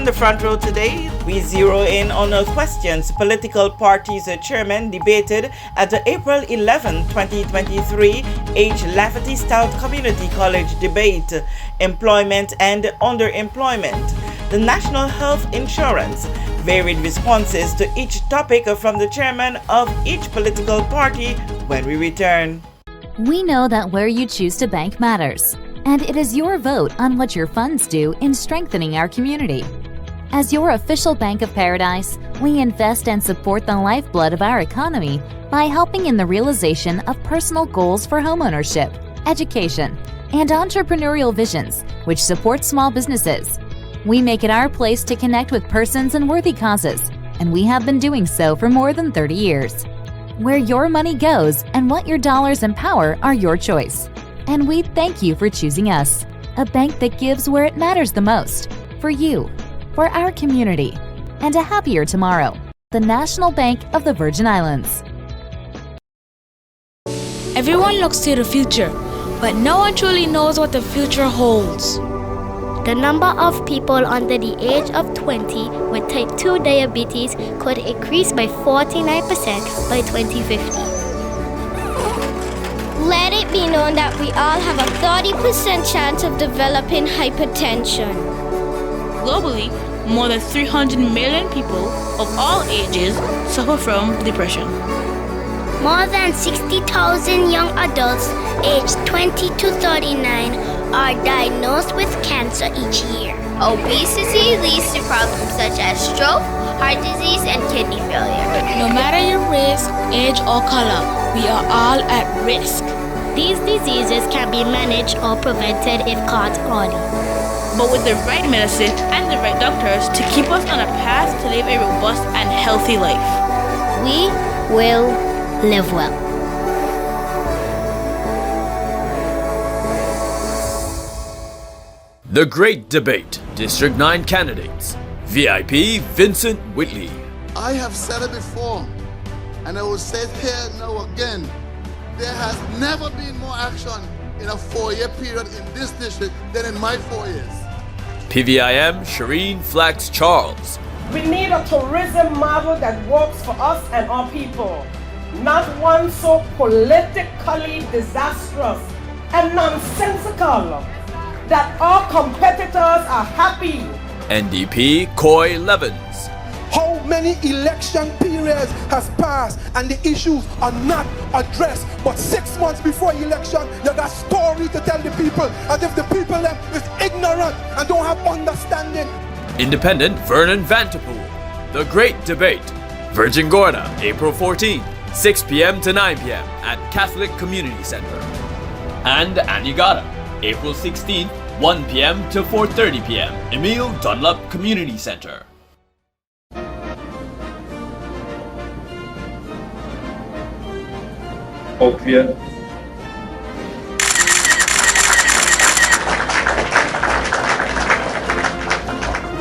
On the front row today, we zero in on questions political parties chairman debated at the April 11, 2023 H. Lafferty Stout Community College debate, employment and underemployment, the national health insurance, varied responses to each topic from the chairman of each political party when we return. We know that where you choose to bank matters, and it is your vote on what your funds do in strengthening our community. As your official Bank of Paradise, we invest and support the lifeblood of our economy by helping in the realization of personal goals for homeownership, education, and entrepreneurial visions, which support small businesses. We make it our place to connect with persons and worthy causes, and we have been doing so for more than 30 years. Where your money goes and what your dollars empower are your choice. And we thank you for choosing us, a bank that gives where it matters the most, for you, for our community, and a happier tomorrow. The National Bank of the Virgin Islands. Everyone looks to the future, but no one truly knows what the future holds. The number of people under the age of 20 with type 2 diabetes could increase by 49% by 2050. Let it be known that we all have a 30% chance of developing hypertension. Globally, more than 300 million people of all ages suffer from depression. More than 60,000 young adults aged 20 to 39 are diagnosed with cancer each year. Obesity leads to problems such as stroke, heart disease, and kidney failure. No matter your race, age, or color, we are all at risk. These diseases can be managed or prevented if caught early. But with the right medicine and the right doctors to keep us on a path to live a robust and healthy life, we will live well. The Great Debate, District 9 candidates. VIP Vincent Whitley. I have said it before, and I will say it here now again. There has never been more action in a 4-year period in this district than in my 4 years. PVIM Shireen Flax Charles. We need a tourism model that works for us and our people, not one so politically disastrous and nonsensical that our competitors are happy. NDP Coy Levins. How many election periods has passed and the issues are not addressed, but 6 months before election you got story to tell the people as if the people them is ignorant and don't have understanding. Independent Vernon Vanterpool. The Great Debate, Virgin Gorda, April 14, 6 p.m. to 9 p.m. at Catholic Community Center. And Anegada, April 16th, 1 p.m. to 4:30 p.m. Emile Dunlop Community Center. Opiate.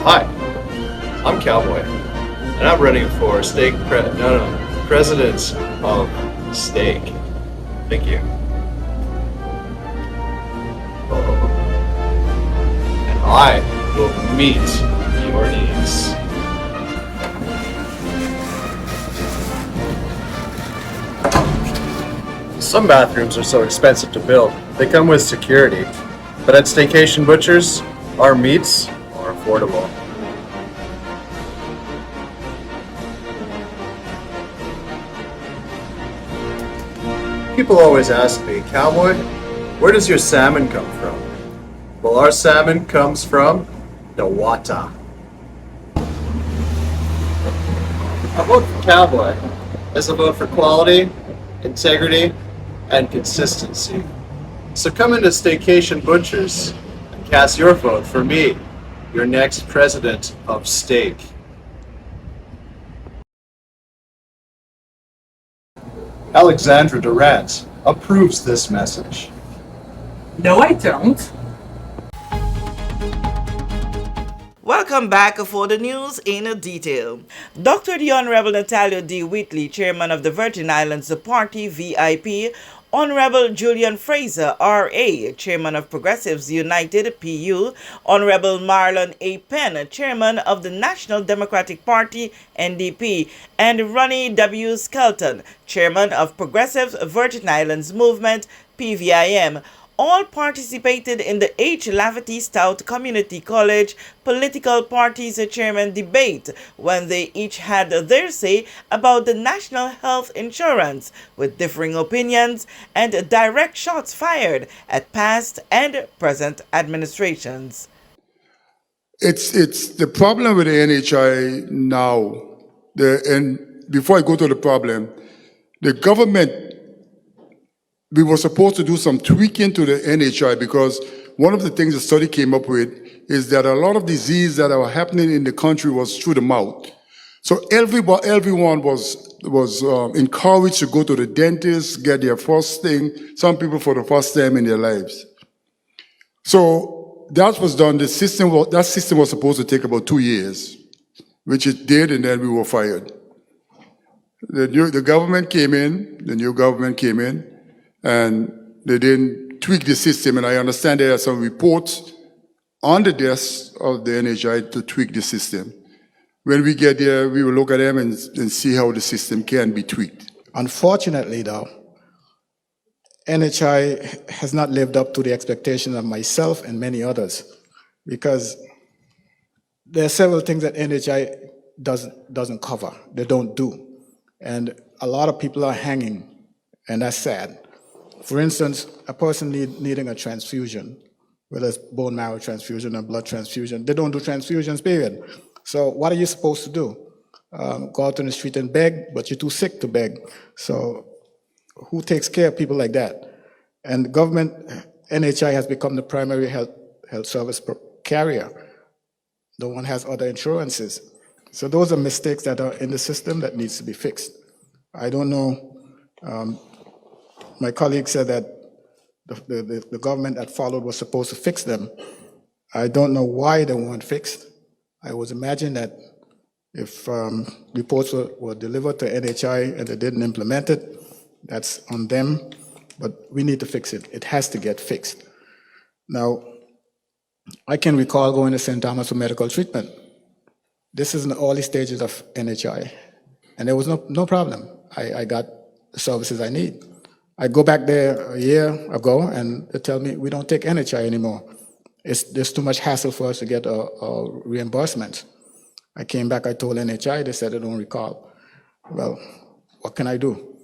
Hi, I'm Cowboy, and I'm running for president of Stake. Thank you. And I will meet your needs. Some bathrooms are so expensive to build, they come with security. But at Staycation Butchers, our meats are affordable. People always ask me, Cowboy, where does your salmon come from? Well, our salmon comes from the water. I vote for Cowboy as a vote for quality, integrity, and consistency. So come into Staycation Butchers and cast your vote for me, your next president of Steak. Alexandra Durant approves this message. No, I don't. Welcome back for the news in detail. Dr. the Honorable Natalia D. Whitley, chairman of the Virgin Islands Party, VIP, Honorable Julian Fraser, RA, Chairman of Progressives United, PU, Honorable Marlon A. Penn, Chairman of the National Democratic Party, NDP, and Ronnie W. Skelton, Chairman of Progressives Virgin Islands Movement, PVIM, all participated in the H. Lafferty Stout Community College Political Parties Chairman debate when they each had their say about the national health insurance, with differing opinions and direct shots fired at past and present administrations. It's the problem with the NHI now, and before I go to the problem, the government, we were supposed to do some tweaking to the NHI because one of the things the study came up with is that a lot of diseases that are happening in the country was through the mouth. So everyone was encouraged to go to the dentist, get their first thing, some people for the first time in their lives. So that was done. That system was supposed to take about 2 years, which it did, and then we were fired. The new government came in, and they didn't tweak the system, and I understand there are some reports on the desk of the NHI to tweak the system. When we get there, we will look at them and see how the system can be tweaked. Unfortunately, though, NHI has not lived up to the expectations of myself and many others, because there are several things that NHI doesn't cover, they don't do. And a lot of people are hanging, and that's sad. For instance, a person needing a transfusion, whether it's bone marrow transfusion or blood transfusion, they don't do transfusions, period. So what are you supposed to do? Go out on the street and beg, but you're too sick to beg. So who takes care of people like that? And the government, NHI has become the primary health service carrier. No one has other insurances. So those are mistakes that are in the system that needs to be fixed. I don't know. My colleague said that the government that followed was supposed to fix them. I don't know why they weren't fixed. I would imagine that if reports were delivered to NHI and they didn't implement it, that's on them, but we need to fix it. It has to get fixed. Now, I can recall going to St. Thomas for medical treatment. This is in the early stages of NHI, and there was no problem. I got the services I need. I go back there a year ago, and they tell me we don't take NHI anymore. There's too much hassle for us to get a reimbursement. I came back, I told NHI, they said they don't recall. Well, what can I do?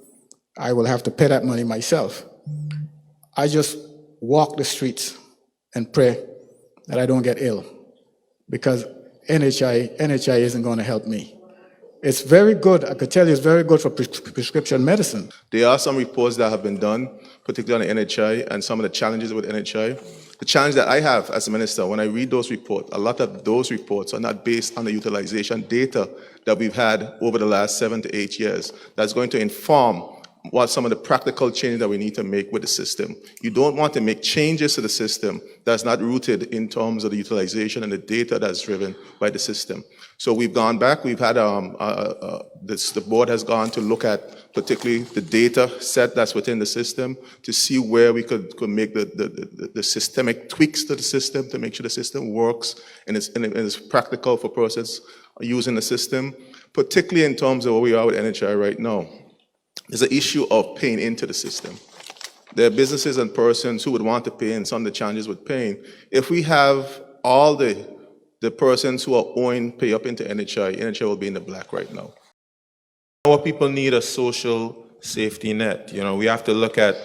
I will have to pay that money myself. I just walk the streets and pray that I don't get ill, because NHI isn't going to help me. It's very good, I could tell you, it's very good for prescription medicine. There are some reports that have been done, particularly on the NHI, and some of the challenges with NHI. The challenge that I have as a minister, when I read those reports, a lot of those reports are not based on the utilization data that we've had over the last 7 to 8 years. That's going to inform what some of the practical changes that we need to make with the system. You don't want to make changes to the system that's not rooted in terms of the utilization and the data that's driven by the system. So we've gone back, we've had, the board has gone to look at particularly the data set that's within the system to see where we could make the systemic tweaks to the system to make sure the system works and is practical for persons using the system, particularly in terms of where we are with NHI right now. There's an issue of paying into the system. There are businesses and persons who would want to pay, and some of the challenges with paying. If we have all the persons who are owing pay up into NHI will be in the black right now. Our people need a social safety net. You know, we have to look at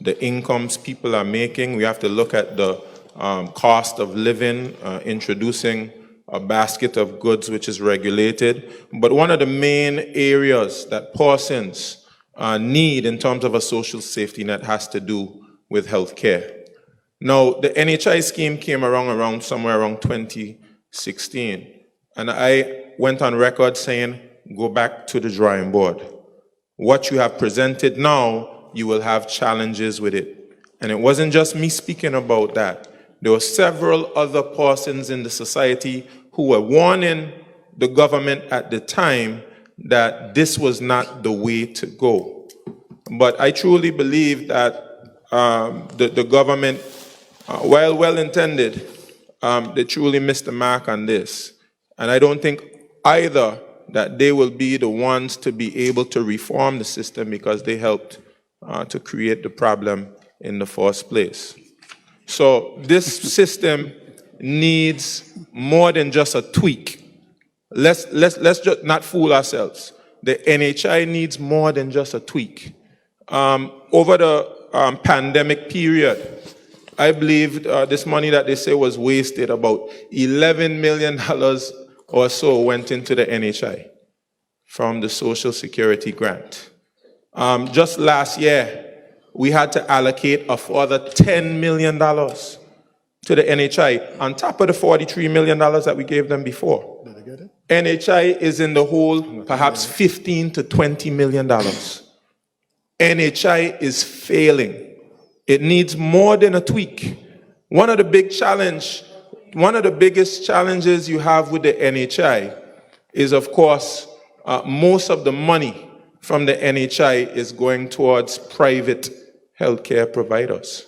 the incomes people are making. We have to look at the cost of living, introducing a basket of goods which is regulated. But one of the main areas that persons need in terms of a social safety net has to do with health care. Now, the NHI scheme came around somewhere around 2016, and I went on record saying, go back to the drawing board. What you have presented now, you will have challenges with it. And it wasn't just me speaking about that. There were several other persons in the society who were warning the government at the time that this was not the way to go. But I truly believe that the government, while well-intended, they truly missed the mark on this. And I don't think either that they will be the ones to be able to reform the system because they helped to create the problem in the first place. So this system needs more than just a tweak. Let's just not fool ourselves. The NHI needs more than just a tweak. Over the pandemic period, I believe this money that they say was wasted, about $11 million or so went into the NHI from the Social Security grant. Just last year, we had to allocate a further $10 million to the NHI on top of the $43 million that we gave them before. Did I get it? NHI is in the hole perhaps $15 to $20 million. NHI is failing. It needs more than a tweak. One of the biggest challenges you have with the NHI is, of course, most of the money from the NHI is going towards private healthcare providers.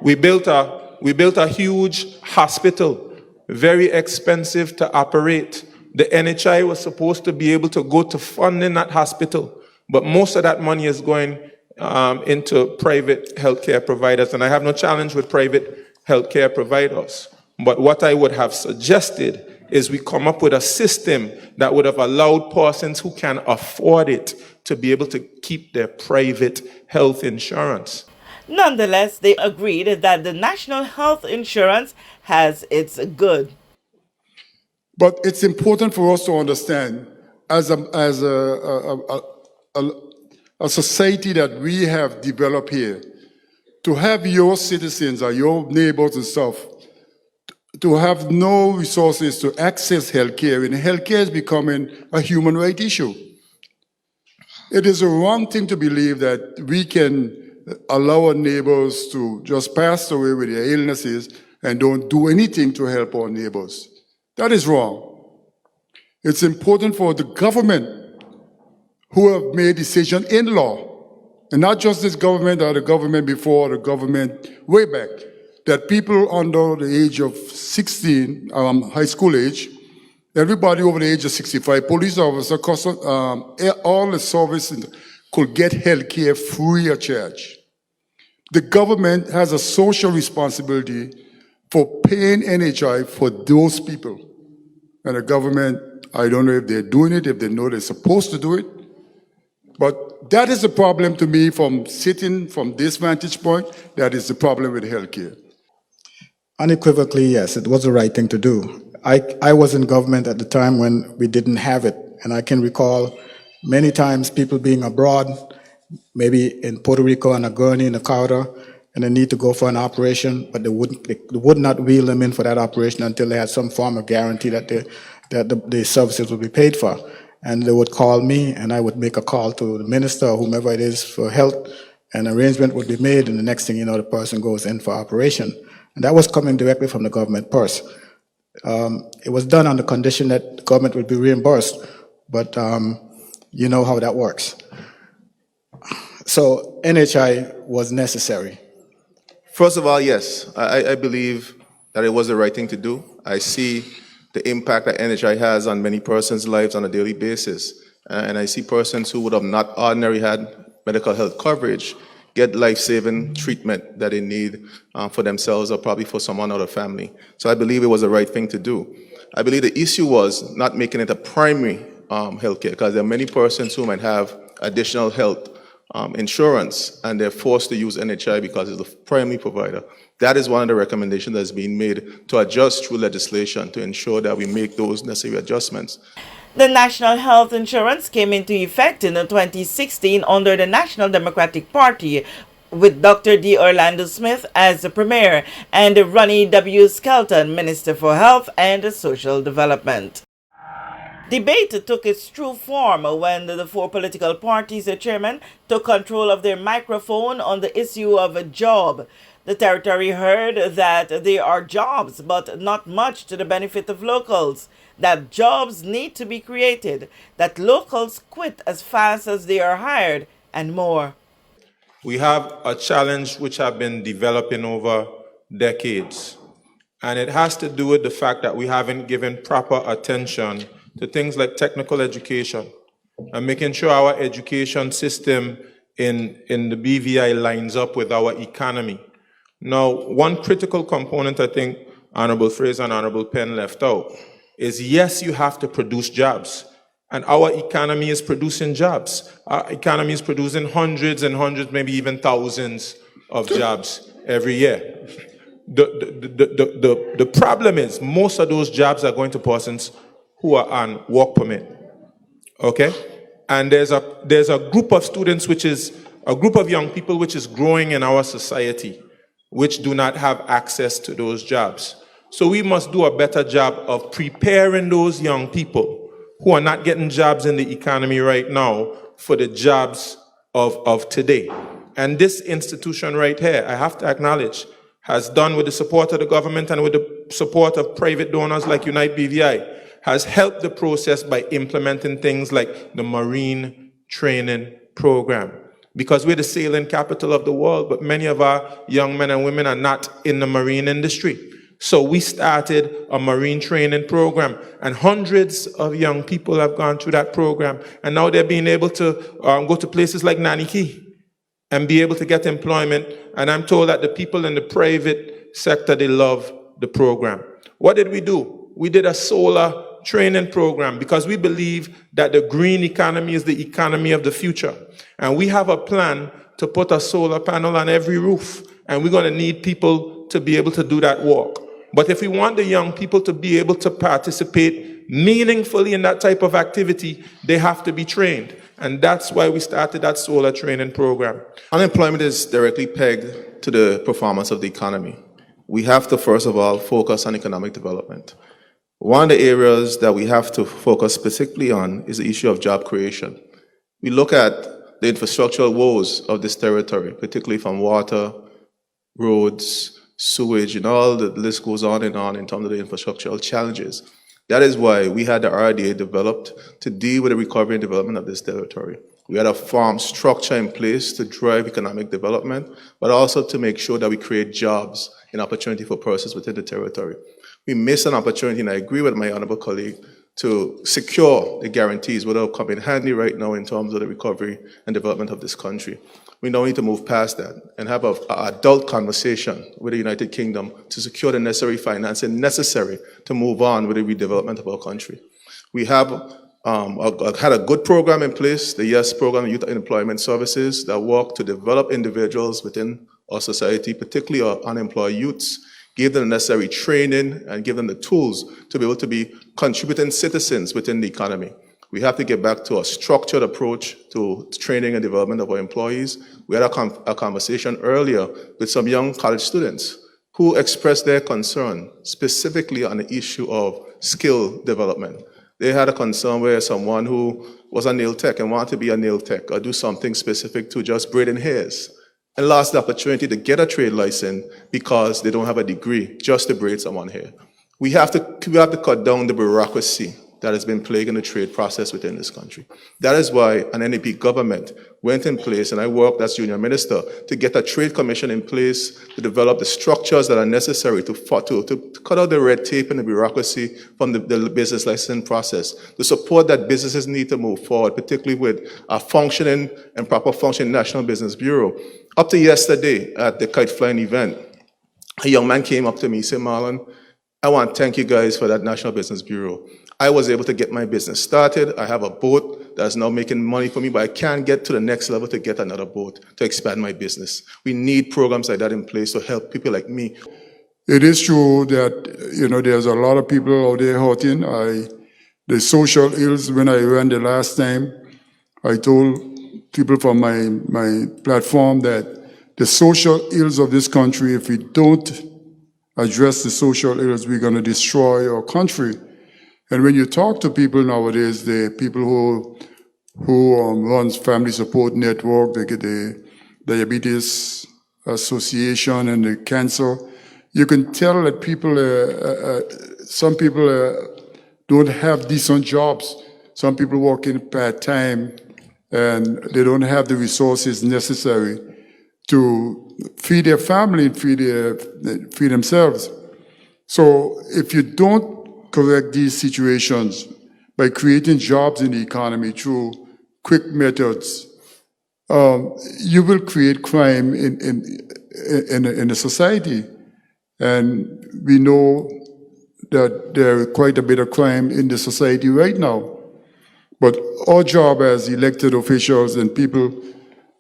We built a huge hospital, very expensive to operate. The NHI was supposed to be able to go to funding that hospital, but most of that money is going into private healthcare providers, and I have no challenge with private healthcare providers. But what I would have suggested is we come up with a system that would have allowed persons who can afford it to be able to keep their private health insurance. Nonetheless, they agreed that the national health insurance has its good. But it's important for us to understand, as a society that we have developed here, to have your citizens or your neighbors and stuff, to have no resources to access healthcare, and healthcare is becoming a human right issue. It is a wrong thing to believe that we can allow our neighbors to just pass away with their illnesses and don't do anything to help our neighbors. That is wrong. It's important for the government who have made decisions in law, and not just this government or the government before, the government way back, that people under the age of 16, high school age, everybody over the age of 65, police officer, all the services could get health care free of charge. The government has a social responsibility for paying NHI for those people. And the government, I don't know if they're doing it, if they know they're supposed to do it, but that is the problem to me from sitting from this vantage point. That is the problem with healthcare. Unequivocally, yes, it was the right thing to do. I was in government at the time when we didn't have it, and I can recall many times people being abroad, maybe in Puerto Rico and a gurney in a Carter, and they need to go for an operation, but they would not wheel them in for that operation until they had some form of guarantee that the services would be paid for. And they would call me, and I would make a call to the minister or whomever it is for health, and arrangement would be made, and the next thing you know, the person goes in for operation. And that was coming directly from the government purse. It was done on the condition that the government would be reimbursed, but you know how that works. So NHI was necessary. First of all, yes, I believe that it was the right thing to do. I see the impact that NHI has on many persons' lives on a daily basis. And I see persons who would have not ordinarily had medical health coverage get life-saving treatment that they need for themselves or probably for someone or their family. So I believe it was the right thing to do. I believe the issue was not making it a primary health care, because there are many persons who might have additional health insurance and they're forced to use NHI because it's the primary provider. That is one of the recommendations that's being made to adjust through legislation to ensure that we make those necessary adjustments. The National Health Insurance came into effect in 2016 under the National Democratic Party, with Dr. D. Orlando Smith as the Premier and Ronnie W. Skelton, Minister for Health and Social Development. Debate took its true form when the four political parties' chairmen took control of their microphone on the issue of a job. The territory heard that there are jobs, but not much to the benefit of locals, that jobs need to be created, that locals quit as fast as they are hired, and more. We have a challenge which have been developing over decades. And it has to do with the fact that we haven't given proper attention to things like technical education and making sure our education system in the BVI lines up with our economy. Now, one critical component I think Honorable Fraser and Honorable Penn left out is, yes, you have to produce jobs. And our economy is producing jobs. Our economy is producing hundreds and hundreds, maybe even thousands of jobs every year. The problem is most of those jobs are going to persons who are on work permit. Okay? And there's a group of students, which is a group of young people which is growing in our society, which do not have access to those jobs. So we must do a better job of preparing those young people who are not getting jobs in the economy right now for the jobs of today. And this institution right here, I have to acknowledge, has done with the support of the government and with the support of private donors like Unite BVI, has helped the process by implementing things like the Marine Training Program. Because we're the sailing capital of the world, but many of our young men and women are not in the marine industry. So we started a marine training program, and hundreds of young people have gone through that program, and now they're being able to go to places like Naniki and be able to get employment. And I'm told that the people in the private sector, they love the program. What did we do? We did a solar training program because we believe that the green economy is the economy of the future. And we have a plan to put a solar panel on every roof, and we're going to need people to be able to do that work. But if we want the young people to be able to participate meaningfully in that type of activity, they have to be trained. And that's why we started that solar training program. Unemployment is directly pegged to the performance of the economy. We have to, first of all, focus on economic development. One of the areas that we have to focus specifically on is the issue of job creation. We look at the infrastructural woes of this territory, particularly from water, roads, sewage, and all the list goes on in terms of the infrastructural challenges. That is why we had the RDA developed to deal with the recovery and development of this territory. We had a farm structure in place to drive economic development, but also to make sure that we create jobs and opportunity for persons within the territory. We missed an opportunity, and I agree with my honorable colleague, to secure the guarantees, which will come in handy right now in terms of the recovery and development of this country. We now need to move past that and have an adult conversation with the United Kingdom to secure the necessary financing necessary to move on with the redevelopment of our country. We have had a good program in place, the YES program, Youth Employment Services, that work to develop individuals within our society, particularly our unemployed youths, give them the necessary training and give them the tools to be able to be contributing citizens within the economy. We have to get back to a structured approach to training and development of our employees. We had a conversation earlier with some young college students who expressed their concern specifically on the issue of skill development. They had a concern where someone who was a nail tech and wanted to be a nail tech or do something specific to just braiding hairs and lost the opportunity to get a trade license because they don't have a degree just to braid someone's hair. We have to cut down the bureaucracy that has been plaguing the trade process within this country. That is why an NEP government went in place, and I worked as junior minister to get a trade commission in place to develop the structures that are necessary to cut out the red tape and the bureaucracy from the business licensing process, the support that businesses need to move forward, particularly with a functioning and proper functioning National Business Bureau. Up to yesterday at the kite flying event, a young man came up to me and said, Marlon, I want to thank you guys for that National Business Bureau. I was able to get my business started. I have a boat that's now making money for me, but I can't get to the next level to get another boat to expand my business. We need programs like that in place to help people like me. It is true that, there's a lot of people out there hurting. The social ills, when I ran the last time, I told people from my platform that the social ills of this country, if we don't address the social ills, we're going to destroy our country. And when you talk to people nowadays, the people who runs Family Support Network, they get the Diabetes Association and the cancer, you can tell that people, some people don't have decent jobs. Some people work in part-time and they don't have the resources necessary to feed their family and feed themselves. So if you don't correct these situations by creating jobs in the economy through quick methods, you will create crime in the society. And we know that there is quite a bit of crime in the society right now. But our job as elected officials and people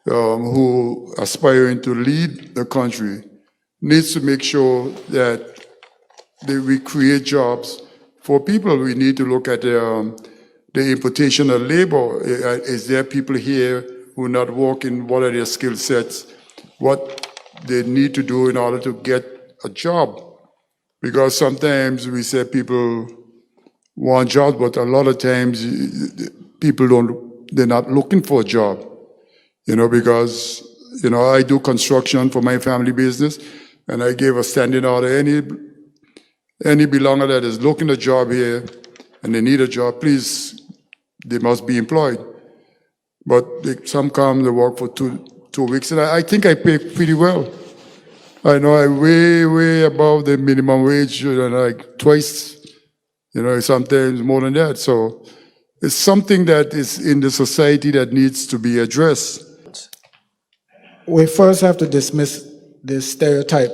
who are aspiring to lead the country needs to make sure that we create jobs for people. We need to look at the importation of labor. Is there people here who are not working? What are their skill sets? What they need to do in order to get a job? Because sometimes we say people want jobs, but a lot of times people they're not looking for a job, because, I do construction for my family business, and I gave a standing order, any belonger that is looking a job here and they need a job, please, they must be employed. But some come, they work for two weeks, and I think I pay pretty well. I know I'm way above the minimum wage, like twice, sometimes more than that. So it's something that is in the society that needs to be addressed. We first have to dismiss this stereotype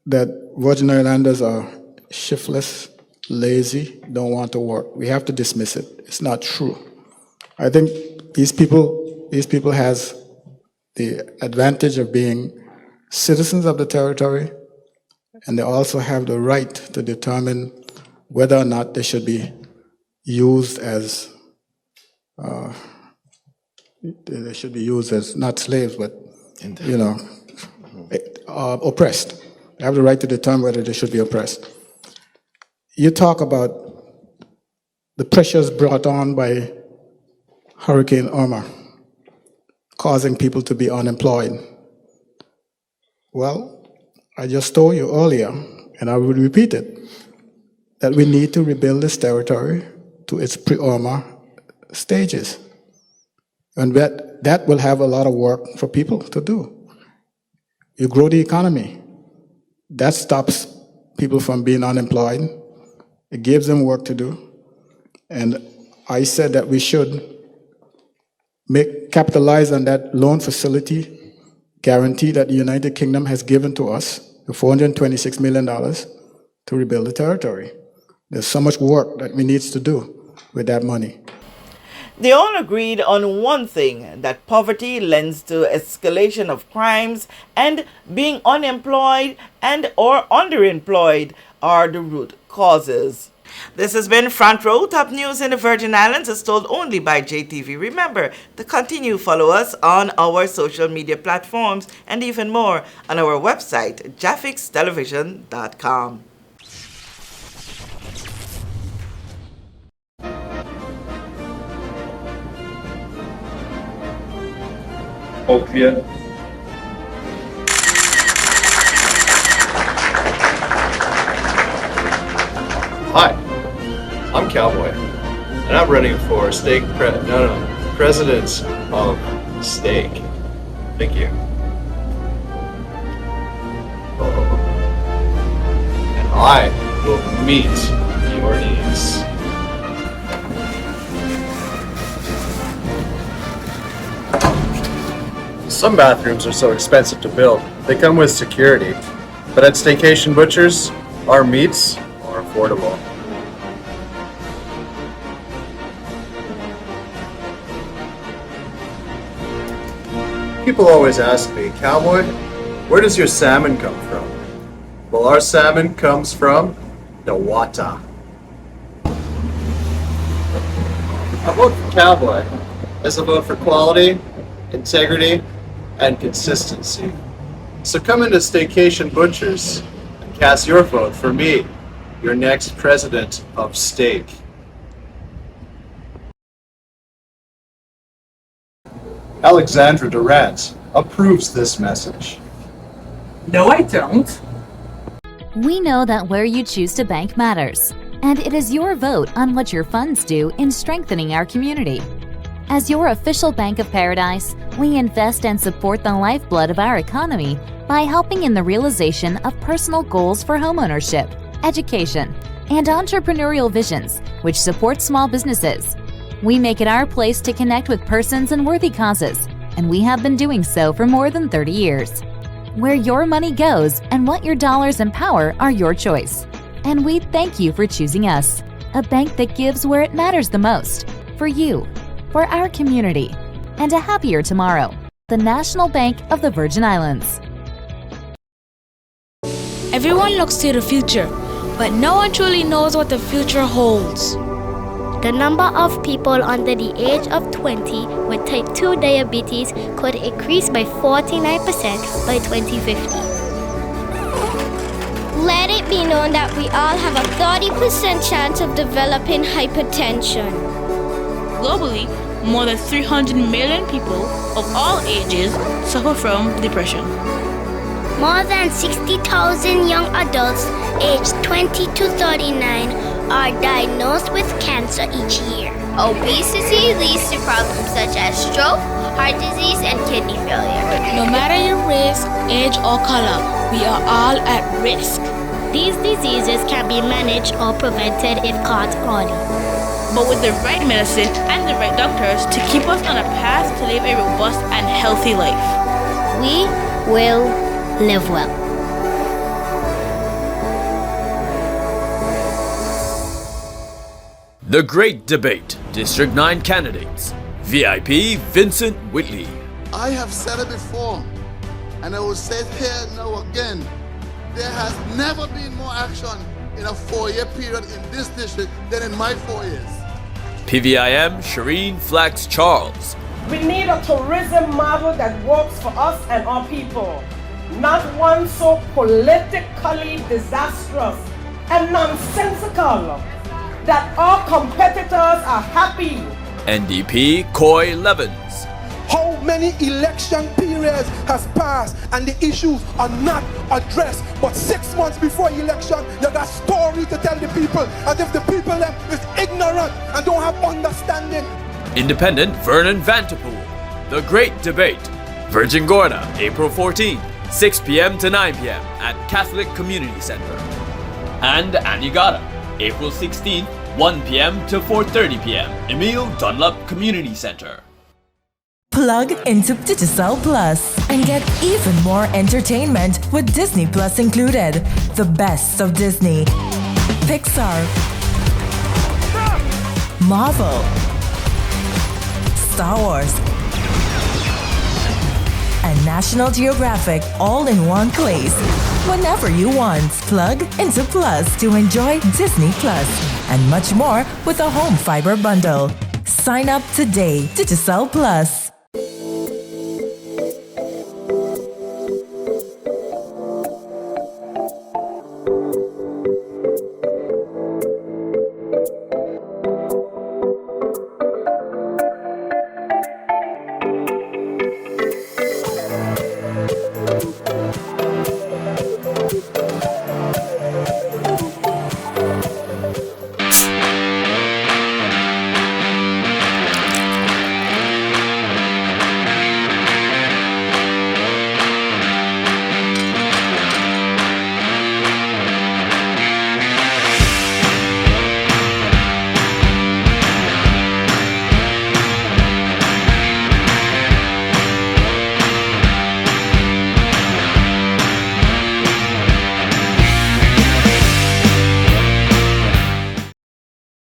that Virgin Islanders are shiftless, lazy, don't want to work. We have to dismiss it. It's not true. I think these people has the advantage of being citizens of the territory, and they also have the right to determine whether or not they should be used as not slaves, but oppressed. They have the right to determine whether they should be oppressed. You talk about the pressures brought on by Hurricane Irma, causing people to be unemployed. Well, I just told you earlier, and I will repeat it, that we need to rebuild this territory to its pre-Irma stages. And that will have a lot of work for people to do. You grow the economy. That stops people from being unemployed. It gives them work to do. And I said that we should capitalize on that loan facility guarantee that the United Kingdom has given to us, the $426 million, to rebuild the territory. There's so much work that we need to do with that money. They all agreed on one thing, that poverty lends to escalation of crimes, and being unemployed and or underemployed are the root causes. This has been Front Row, top news in the Virgin Islands, as told only by JTV. Remember to continue follow us on our social media platforms and even more on our website, jahphixtelevision.com. Opiate. Hi, I'm Cowboy, and I'm running for president of Stake. Thank you. And I will meet your needs. Some bathrooms are so expensive to build, they come with security. But at Staycation Butchers, our meats are affordable. People always ask me, Cowboy, where does your salmon come from? Well, our salmon comes from the water. I vote for Cowboy. As a vote for quality, integrity, and consistency. So come into Staycation Butchers and cast your vote for me, your next president of Steak. Alexandra Durant approves this message. No, I don't. We know that where you choose to bank matters, and it is your vote on what your funds do in strengthening our community. As your official Bank of Paradise, We invest and support the lifeblood of our economy by helping in the realization of personal goals for homeownership, education, and entrepreneurial visions, which support small businesses. We make it our place to connect with persons and worthy causes, and we have been doing so for more than 30 years. Where your money goes and what your dollars empower are your choice. And we thank you for choosing us, a bank that gives where it matters the most, for you, for our community, and a happier tomorrow. The National Bank of the Virgin Islands. Everyone looks to the future, but no one truly knows what the future holds. The number of people under the age of 20 with type 2 diabetes could increase by 49% by 2050. Let it be known that we all have a 30% chance of developing hypertension. Globally, more than 300 million people of all ages suffer from depression. More than 60,000 young adults aged 20 to 39 are diagnosed with cancer each year. Obesity leads to problems such as stroke, heart disease, and kidney failure. No matter your race, age, or color, we are all at risk. These diseases can be managed or prevented if caught early. But with the right medicine and the right doctors to keep us on a path to live a robust and healthy life, we will live well. The Great Debate, District 9 candidates. VIP Vincent Whitley. I have said it before, and I will say it here now again. There has never been more action in a 4-year period in this district than in my 4 years. PVIM Shireen Flax Charles. We need a tourism model that works for us and our people, not one so politically disastrous and nonsensical that our competitors are happy. NDP Coy Levins. How many election periods has passed and the issues are not addressed, but 6 months before election you got story to tell the people as if the people is ignorant and don't have understanding. Independent Vernon Vanterpool. The Great Debate, Virgin Gorda, April 14, 6 p.m. to 9 p.m. at Catholic Community Center. And Anegada, April 16, 1 p.m. to 4:30 p.m. Emile Dunlop Community Center. Plug into Digicel Plus and get even more entertainment with Disney Plus included. The best of Disney, Pixar, Marvel, Star Wars, and National Geographic all in one place. Whenever you want, plug into Plus to enjoy Disney Plus and much more with a home fiber bundle. Sign up today. Digicel Plus.